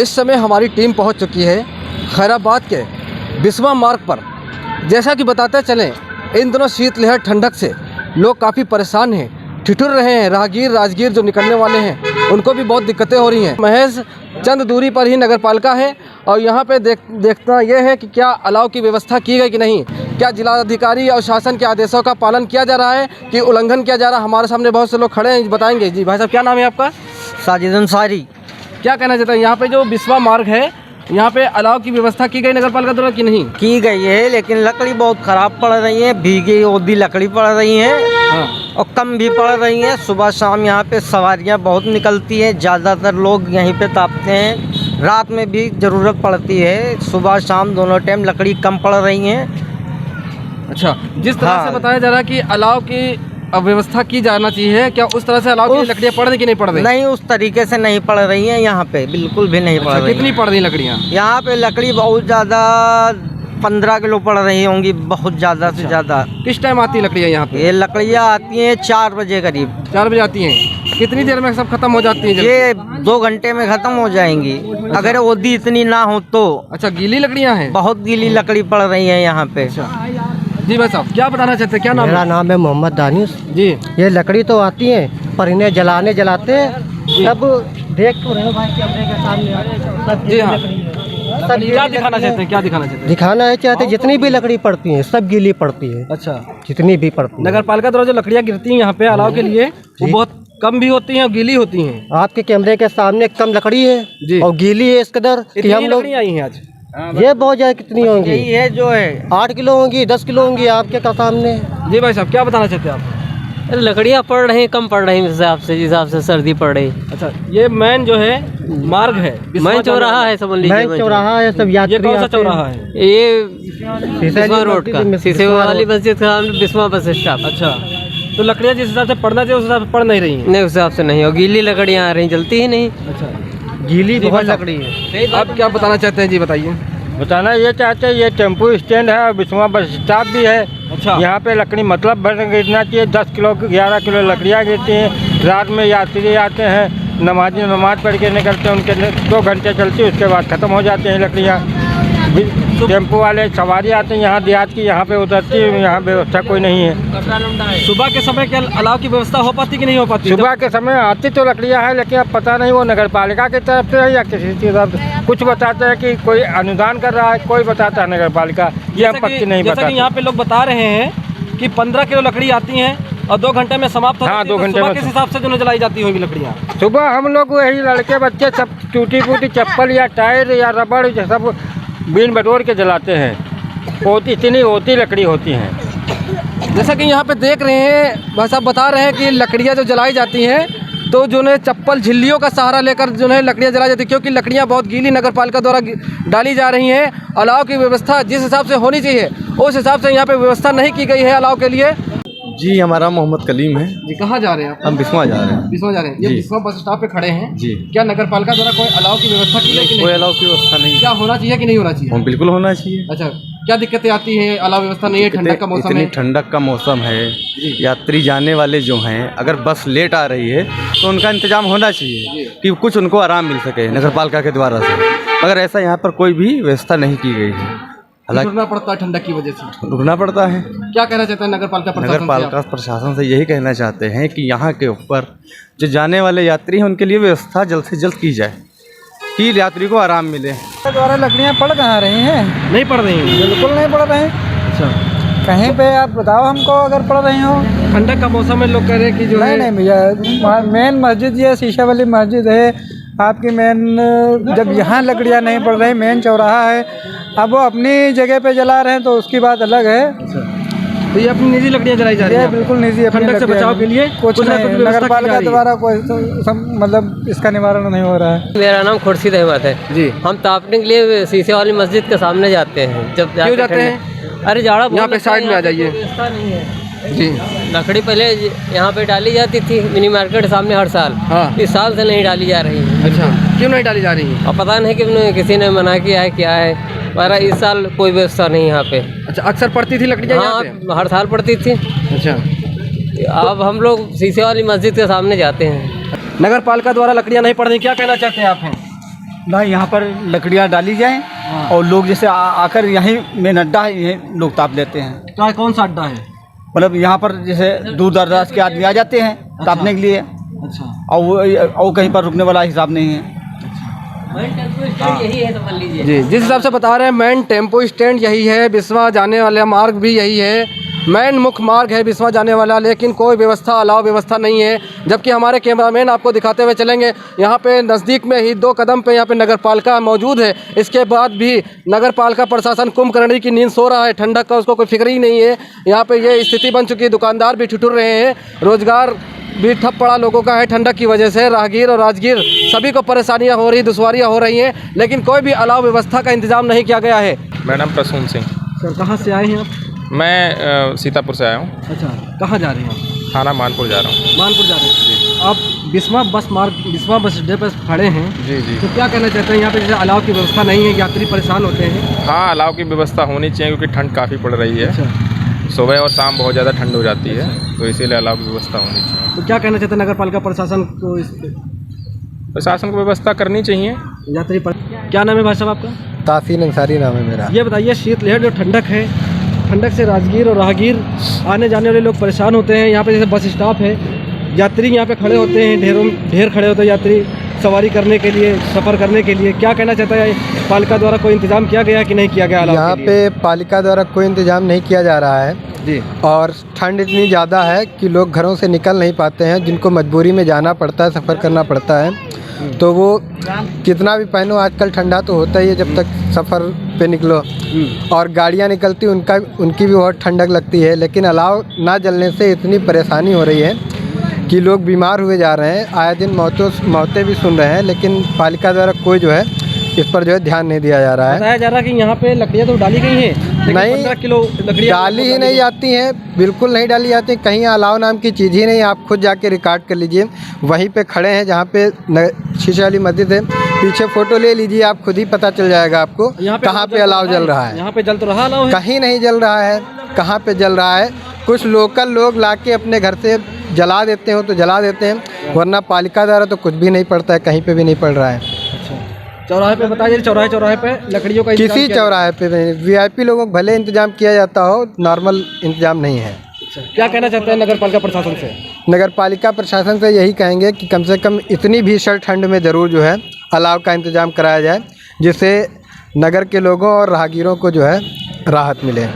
इस समय हमारी टीम पहुंच चुकी है खैराबाद के बिस्वा मार्ग पर। जैसा कि बताते चलें, इन दिनों शीतलहर ठंडक से लोग काफ़ी परेशान हैं, ठिठुर रहे हैं। राहगीर जो निकलने वाले हैं उनको भी बहुत दिक्कतें हो रही हैं। महज चंद दूरी पर ही नगर पालिका है और यहाँ पे देखना यह है कि क्या अलाव की व्यवस्था की गई कि नहीं, क्या जिलाधिकारी और शासन के आदेशों का पालन किया जा रहा है कि उल्लंघन किया जा रहा है। हमारे सामने बहुत से लोग खड़े हैं, बताएंगे। जी भाई साहब, क्या नाम है आपका? साजिद अंसारी। क्या कहना चाहते हैं, यहाँ पे जो बिस्वा मार्ग है यहाँ पे अलाव की व्यवस्था की गई नगर पालिका द्वारा कि नहीं? की गई है, लेकिन लकड़ी बहुत ख़राब पड़ रही है, भीगी ओदी लकड़ी पड़ रही है। हाँ। और कम भी पड़ रही है। सुबह शाम यहाँ पे सवारियाँ बहुत निकलती हैं, ज़्यादातर लोग यहीं पे तापते हैं। रात में भी ज़रूरत पड़ती है, सुबह शाम दोनों टाइम लकड़ी कम पड़ रही हैं। अच्छा, जिस तरह से बताया जा रहा है कि अलाव की व्यवस्था की जाना चाहिए, क्या उस तरह से अलाव की लकड़ियाँ पड़ रही कि नहीं पड़ रही? नहीं, उस तरीके से नहीं पड़ रही हैं यहाँ पे, बिल्कुल भी नहीं पड़ रही। कितनी पड़ रही लकड़ियाँ यहाँ पे? लकड़ी बहुत ज़्यादा 15 किलो पड़ रही होंगी, बहुत ज़्यादा से ज़्यादा। किस टाइम आती है लकड़ियाँ यहाँ पे? ये लकड़ियाँ आती हैं 4 बजे करीब। 4 बजे आती हैं। कितनी देर में सब खत्म हो जाती है? ये 2 घंटे में ख़त्म हो जाएंगी, अगर ओदी इतनी ना हो तो। अच्छा, गीली लकड़ियाँ हैं? बहुत गीली लकड़ी पड़ रही है यहाँ पे। जी भाई साहब, क्या बताना चाहते हैं, क्या नाम? मेरा नाम है मोहम्मद दानिश जी। ये लकड़ी तो आती है पर इन्हें जलाते हैं। अब देख तो रहे भाई कैमरे के सामने। जी हाँ, क्या दिखाना चाहते हैं, क्या दिखाना चाहते हैं? दिखाना है चाहते जितनी भी लकड़ी पड़ती है सब गीली पड़ती है। अच्छा, जितनी भी पड़ती है। नगर पालिका द्वारा जो लकड़ियाँ गिरती हैं यहाँ पे अलाव के लिए, वो बहुत कम भी होती हैं और गीली होती हैं। आपके कैमरे के सामने कम लकड़ी है और गीली है इस कदर कि हम लोग आई हैं आज। ये बहुत ज्यादा कितनी होंगी? यही है जो है 8 किलो होंगी, 10 किलो होंगी आपके का सामने। जी भाई साहब, क्या बताना चाहते हैं आप? लकड़ियाँ पड़ रही हैं, कम पड़ रही हैं जिस हिसाब से सर्दी पड़ रही। अच्छा, ये मेन जो है मार्ग है, मैं चौराहा है, समझ लीजिए। मैं चौराहा है, सब यात्री। ये कौन सा चौराहा है? ये बिस्वा रोड का, सीसे वाली मस्जिद का बिस्वा बस स्टॉप। अच्छा, तो लकड़ियाँ जिस हिसाब से पड़ना चाहिए उस हिसाब से पड़ नहीं रही हैं? नहीं, उस हिसाब से नहीं, और गीली लकड़ियाँ आ रही, जलती ही नहीं। अच्छा, गीली बहुत लकड़ी है। आप क्या बताना चाहते हैं? जी बताइए। बताना ये चाहते हैं, ये टेम्पो स्टैंड है और बिस्वा बस स्टॉप भी है। अच्छा, यहाँ पे लकड़ी मतलब भर गिरना चाहिए। 10 किलो 11 किलो लकड़ियाँ गिरती हैं। रात में यात्री आते हैं, नमाजी नमाज पढ़ के निकलते हैं, उनके 2 घंटे चलती है, उसके बाद ख़त्म हो जाती हैं लकड़ियाँ। टेम्पो वाले सवारी आते हैं यहाँ देहात की, यहाँ पे उतरती है, यहाँ व्यवस्था कोई नहीं है। सुबह के समय क्या अलाव की व्यवस्था हो पाती कि नहीं हो पाती? सुबह के समय आती तो लकड़ियाँ है, लेकिन अब पता नहीं वो नगर पालिका की तरफ से है या किसी की तरफ से। कुछ बताते हैं कि कोई अनुदान कर रहा है, कोई बताता है नगर पालिका, ये हम पक्की नहीं जैसा कि यहाँ पे लोग बता रहे हैं कि 15 किलो लकड़ी आती हैं और 2 घंटे में समाप्त हो जाती है। 2 घंटे में किस हिसाब से जो जलाई जाती होगी लकड़ियाँ? सुबह हम लोग वही लड़के बच्चे सब टूटी फूटी चप्पल या टायर या रबड़ ये सब बीन बटोर के जलाते हैं। होती इतनी होती लकड़ी होती हैं। जैसा कि यहाँ पे देख रहे हैं, भाई साहब बता रहे हैं कि लकड़ियाँ जो जलाई जाती हैं तो जो है चप्पल झिल्लियों का सहारा लेकर जो है लकड़ियाँ जलाई जाती है, क्योंकि लकड़ियाँ बहुत गीली नगर पालिका द्वारा डाली जा रही हैं। अलाव की व्यवस्था जिस हिसाब से होनी चाहिए उस हिसाब से यहाँ पे व्यवस्था नहीं की गई है अलाव के लिए। जी, हमारा मोहम्मद कलीम है। जी, कहाँ जा रहे हैं आप? हम बिस्वा जा रहे हैं। बिस्वा जा रहे हैं। ये बिस्वा बस स्टॉप पे खड़े हैं जी। क्या नगर पालिका द्वारा कोई अलाव की व्यवस्था की गई कि कोई नहीं? अलाव की व्यवस्था नहीं। क्या होना चाहिए कि नहीं होना चाहिए? बिल्कुल होना चाहिए। अच्छा, क्या दिक्कतें आती हैं? अलाव व्यवस्था नहीं है, ठंडक का मौसम है। इतनी ठंडक का मौसम है, यात्री जाने वाले जो हैं, अगर बस लेट आ रही है तो उनका इंतजाम होना चाहिए कि कुछ उनको आराम मिल सके नगर पालिका के द्वारा से, मगर ऐसा यहाँ पर कोई भी व्यवस्था नहीं की गई है। रुकना पड़ता है ठंडक की वजह से। रुकना पड़ता है। क्या कहना चाहते हैं नगर पालिका प्रशासन से? नगर पालिका प्रशासन से यही कहना चाहते हैं कि यहाँ के ऊपर जो जाने वाले यात्री हैं उनके लिए व्यवस्था जल्द से जल्द की जाए कि यात्री को आराम मिले। द्वारा लकड़ियाँ पड़ कहाँ रही हैं? नहीं पड़ रही हैं? बिल्कुल नहीं पड़ रहे हैं। अच्छा, कहीं पे आप बताओ हमको अगर पड़ रही हो। ठंडक का मौसम में लोग कह रहे हैं कि जो है नहीं भैया, मेन मस्जिद ये शीशा वाली मस्जिद है आपकी मेन। जब यहाँ लकड़ियाँ नहीं पड़ रही, मेन चौराहा है, अब वो अपनी जगह पे जला रहे हैं तो उसकी बात अलग है। तो ये अपनी निजी लकड़ियाँ जलाई जा रही हैं? बिल्कुल निजी। ठंडक से बचाव के लिए कुछ नहीं, नगर पालिका द्वारा कोई मतलब इसका निवारण नहीं हो रहा है। मेरा नाम खुर्शीद अहमद है जी। हम तापने के लिए शीशे वाली मस्जिद के सामने जाते हैं। जब क्यों जाते हैं? अरे जाड़ा यहाँ पे साइड में आ जाइए। व्यवस्था नहीं है जी। लकड़ी पहले यहाँ पे डाली जाती थी मिनी मार्केट के सामने हर साल। हाँ। इस साल से नहीं डाली जा रही है। अच्छा, क्यों नहीं डाली जा रही है? अब पता नहीं कि किसी ने मना किया है क्या है, पर इस साल कोई व्यवस्था नहीं यहाँ पे। अच्छा, अक्सर पड़ती थी लकड़ियाँ यहाँ पे? हाँ, हर साल पड़ती थी। अच्छा, अब हम लोग शीशे वाली मस्जिद के सामने जाते हैं। नगर पालिका द्वारा लकड़ियाँ नहीं पड़ रही, क्या कहना चाहते हैं आप? हैं ना यहाँ पर लकड़ियाँ डाली जाएं और लोग जैसे आकर यहीं मेन अड्डा है, यहीं लोग ताप लेते हैं। क्या कौन सा अड्डा है? मतलब यहाँ पर जैसे दूर दराज के आदमी आ जाते हैं तापने के लिए, अच्छा, और कहीं पर रुकने वाला हिसाब नहीं है। यही है तो मान लीजिए। जी, जिस हिसाब से बता रहे हैं मेन टेम्पो स्टैंड यही है, बिस्वा जाने वाला मार्ग भी यही है, मेन मुख्य मार्ग है बिस्वा जाने वाला, लेकिन कोई व्यवस्था अलाव व्यवस्था नहीं है। जबकि हमारे कैमरामैन आपको दिखाते हुए चलेंगे, यहाँ पे नज़दीक में ही 2 कदम पे यहाँ पे नगर पालिका मौजूद है। इसके बाद भी नगर पालिका प्रशासन कुंभकर्णी की नींद सो रहा है, ठंडक का उसको कोई फिक्र ही नहीं है। यहाँ पे ये स्थिति बन चुकी है, दुकानदार भी ठिठुर रहे हैं, रोजगार भी ठप पड़ा लोगों का है ठंडक की वजह से। राहगीर और राजगीर सभी को परेशानियाँ हो रही, दुश्वारियाँ हो रही हैं, लेकिन कोई भी अलाव व्यवस्था का इंतजाम नहीं किया गया है। मेरा नाम प्रसून सिंह। सर कहाँ से आए हैं आप? मैं सीतापुर से आया हूँ। अच्छा, कहाँ जा रहे हैं आप? थाना मानपुर जा रहा हूँ। मानपुर जा रहे हैं आप? बिस्वा बस अड्डे पर खड़े हैं जी जी। तो क्या कहना चाहते हैं? यहाँ पे जैसे अलाव की व्यवस्था नहीं है, यात्री परेशान होते हैं। हाँ, अलाव की व्यवस्था होनी चाहिए क्योंकि ठंड काफ़ी पड़ रही है। अच्छा, सुबह और शाम बहुत ज़्यादा ठंड हो जाती है, तो इसीलिए अलाव की व्यवस्था होनी चाहिए। तो क्या कहना चाहते हैं नगर पालिका प्रशासन को इस पे? प्रशासन को व्यवस्था करनी चाहिए। यात्री पर क्या नाम है भाई साहब आपका? तासीन अंसारी नाम है मेरा। ये बताइए, शीतलहर जो ठंडक है, ठंडक से राजगीर और राहगीर आने जाने वाले लोग परेशान होते हैं। यहाँ पे जैसे बस स्टॉप है, यात्री यहाँ पे खड़े होते हैं, ढेर खड़े होते हैं यात्री सवारी करने के लिए, सफ़र करने के लिए। क्या कहना चाहता है, पालिका द्वारा कोई इंतजाम किया गया है कि नहीं किया गया? यहाँ पे पालिका द्वारा कोई इंतजाम नहीं किया जा रहा है जी। और ठंड इतनी ज़्यादा है कि लोग घरों से निकल नहीं पाते हैं, जिनको मजबूरी में जाना पड़ता है, सफ़र करना पड़ता है, तो वो कितना भी पहनो, आजकल ठंडा तो होता ही है जब तक सफ़र पे निकलो। और गाड़ियाँ निकलती उनकी भी बहुत ठंडक लगती है, लेकिन अलाव ना जलने से इतनी परेशानी हो रही है कि लोग बीमार हुए जा रहे हैं, आए दिन मौतें भी सुन रहे हैं, लेकिन पालिका द्वारा कोई जो है इस पर जो है ध्यान नहीं दिया जा रहा है। बताया जा रहा है कि यहाँ पे लकड़ियाँ तो डाली गई हैं, नहीं, 15 किलो लकड़ियाँ डाली ही नहीं जाती हैं, बिल्कुल नहीं डाली जाती हैं। कहीं अलाव नाम की चीज़ ही नहीं। आप खुद जाके रिकॉर्ड कर लीजिए, वहीं पे खड़े हैं जहाँ पे शीशे वाली मस्जिद है, पीछे फ़ोटो ले लीजिए, आप खुद ही पता चल जाएगा आपको कहाँ पे अलाव जल रहा है। यहाँ पे जल तो रहा अलाव है? कहीं नहीं जल रहा है। कहाँ पे जल रहा है? कुछ लोकल लोग लाके अपने घर से जला देते हो तो जला देते हैं, वरना पालिका द्वारा तो कुछ भी नहीं पड़ता है, कहीं पे भी नहीं पड़ रहा है। चौराहे पे बताइए, चौराहे पे लकड़ियों का किसी चौराहे पे नहीं। वीआईपी लोगों को भले इंतजाम किया जाता हो, नॉर्मल इंतजाम नहीं है। क्या कहना चाहते हैं नगर पालिका प्रशासन से? नगर पालिका प्रशासन से यही कहेंगे कि कम से कम इतनी भीषण ठंड में ज़रूर जो है अलाव का इंतजाम कराया जाए, जिससे नगर के लोगों और राहगीरों को जो है राहत मिले।